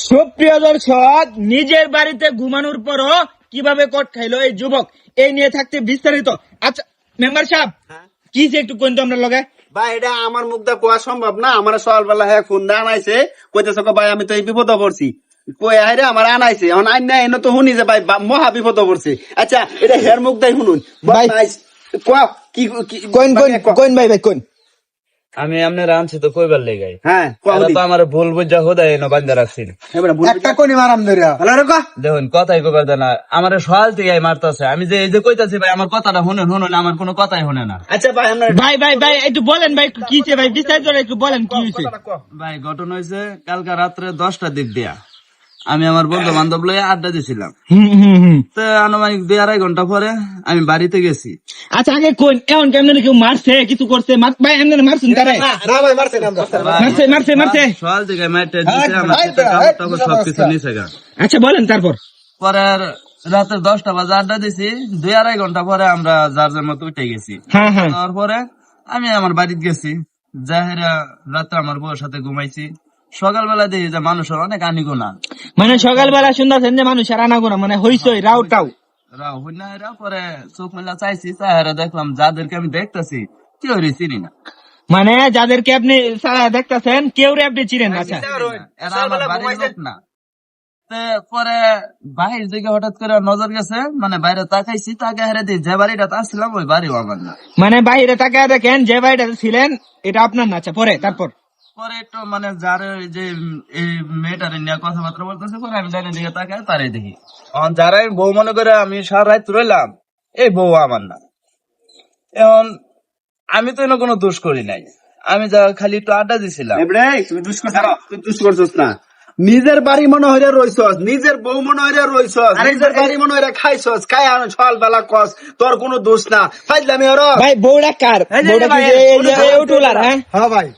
সুপ্রিয় দর্শক, নিজের বাড়িতে ঘুমানোর পরও কিভাবে কট খাইলো এই যুবক, এই নিয়ে থাকতে বিস্তারিত। আচ্ছা মেম্বার সাহেব, কি যে একটু কোন তো আমরা লগে ভাই এটা আমার মুখটা কোয়া সম্ভব না। আমার সকালবেলা হ্যাঁ ফোন দিয়ে আনাইছে, কইতেছে ভাই আমি তো এই বিপদ পড়ছি, কই হাইরে আমার আনাইছে এখন আইন না এনে তো শুনি যে ভাই মহা বিপদ পড়ছে। আচ্ছা এটা হের মুখ দাই শুনুন ভাই। কোয়া কি কোন কোন কোন ভাই ভাই কোন আমি আপনার আনছি তো কইবার লেগাই। হ্যাঁ এরা তো আমার ভুল বুঝা হোদাই এনে বান্ধা রাখছিল। একটা কোনি মারাম ধরিয়া ভালো রে কা দেখুন কথাই কইবার দেয় না, আমার সকাল থেকে মারতাছে। আমি যে এই যে কইতাছি ভাই আমার কথাটা শুনেন শুনুন, আমার কোনো কথাই শুনে না। আচ্ছা ভাই আমরা ভাই ভাই ভাই একটু বলেন ভাই, কি হয়েছে ভাই, বিস্তারিত একটু বলেন কি হয়েছে। ভাই ঘটনা হয়েছে কালকা রাত্রে 10টার দিক দিয়া আমি আমার বন্ধু বান্ধব লইয়া আড্ডা দিছিলাম। তো আনুমানিক 2-2.5 ঘন্টা পরে আমি বাড়িতে গেছি। আচ্ছা আগে কোন এখন কেমন কেউ মারছে কিছু করছে ভাই এমনি মারছেন তারে? না ভাই মারছে না মারছে মারছে মারছে সকাল থেকে মাইটে দিছে, আমার সেটা কাপড় টাপড় সবকিছু নিছে গা। আচ্ছা বলেন তারপর। পরে রাতে 10টা বাজে আড্ডা দিছি, 2-2.5 ঘন্টা পরে আমরা যার যার মতো উঠে গেছি। হ্যাঁ হ্যাঁ তারপরে আমি আমার বাড়িতে গেছি, জাহেরা রাতে আমার বউর সাথে ঘুমাইছি। সকালবেলা দেখি যে মানুষের অনেক আনিগোনা, মানে সকালবেলা শুনতেছেন যে মানুষ আর আনাগোনা মানে হইসই রাউটাও। পরে চোখ মেলা চাইছি, চাহেরা দেখলাম যাদেরকে আমি দেখতেছি কেউ চিনি না। মানে যাদেরকে আপনি দেখতেছেন কেউ আপনি চিনেন না। আচ্ছা এরা আমার বাড়ির লোক না। পরে বাহির দিকে হঠাৎ করে নজর গেছে, মানে বাইরে তাকাইছি, তাকে হেরে দিই যে বাড়িটা আসছিলাম ওই বাড়িও আমার না। মানে বাইরে তাকায় দেখেন যে বাড়িটাতে ছিলেন এটা আপনার না। আচ্ছা পরে তারপর পরে একটু মানে যার যে এই মেয়েটার নিয়ে কথাবার্তা বলতেছে, পরে আমি জানি দিকে তাকায় তারাই দেখি। এখন যারাই বউ মনে করে আমি সারা রাত রইলাম, এই বউ আমার না। এখন আমি তো কোনো দোষ করি নাই, আমি যা খালি একটু আড্ডা দিছিলাম। তুমি দুষ করছিস না, নিজের বাড়ি মনে হইয়া রইছস, নিজের বউ মনে হইয়া রইছস, নিজের বাড়ি মনে হইয়া খাইছস, খাই সকালবেলা কস তোর কোনো দোষ না। ফাইজলামি ওর ভাই বউটা কার? বউটা কি এই উঠুলার? হ্যাঁ ভাই,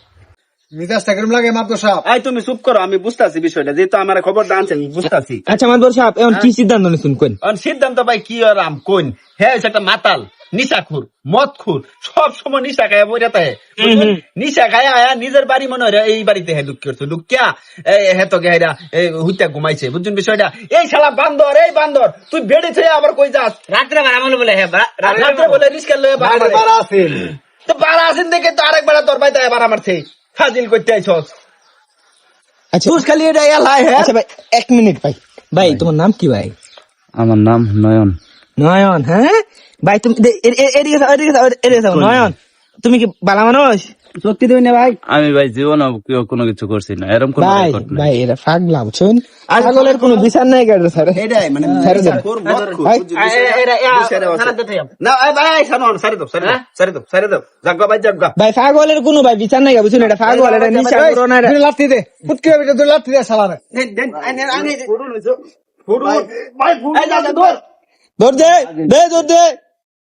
মিজাজটা কেমন লাগে মাত্র সাহেব? এই তুমি চুপ করো, আমি বুঝতেছি বিষয়টা, যেহেতু আমার খবর আনছেন বুঝতেছি। আচ্ছা মাদবর সাহেব এখন কি সিদ্ধান্ত নিছেন কোন? সিদ্ধান্ত ভাই কি আর আম কোন, হ্যাঁ একটা মাতাল নিশাখুর মদখুর, সব সময় নিশা খায় বইরাতে, নিশা খায় আয়া নিজের বাড়ি মনে হয় এই বাড়িতে হ্যাঁ ঢুকি করছে, ঢুকিয়া হেতো গেরা হুইটা ঘুমাইছে। বুঝছেন বিষয়টা? এই শালা বান্দর, এই বান্দর তুই বেড়ে থেকে আবার কই যাস রাত্রে বাড়া বলে? হ্যাঁ রাত্রে বলে রিস্কার লয়ে বাড়া আছেন তো বাড়া আছেন দেখে তো আরেকবার তোর ভাই তাই আবার আমার থেকে ফাজিল করতে আইছস। আচ্ছা তুই খালি এটা এলাই। হ্যাঁ আচ্ছা ভাই এক মিনিট ভাই, ভাই তোমার নাম কি ভাই? আমার নাম নয়ন। নয়ন? হ্যাঁ ভাই তুমি নয়ন তুমি কি বালা মানুষ? সত্যি তুই না ভাই? আমি ভাই জীবনে কোনো কিছু করছি না, এরকম কোনো ভাই রেকর্ড নাই। ভাই এরা পাগলা বুঝছেন, পাগলের কোনো বিচার নাই গাড়ি স্যার। এটাই মানে নিশাখুর মদখুর। ভাই না ভাই সানো সারি দাও সারি দাও জাগা ভাই জাগা। ভাই পাগলের কোনো ভাই বিচার নাই বুঝছেন, এটা পাগল, এটা নিশা করো না। তুই লাথি দে, ফুটকে তুই লাথি দে শালারে। ধর দে দে ধর দে।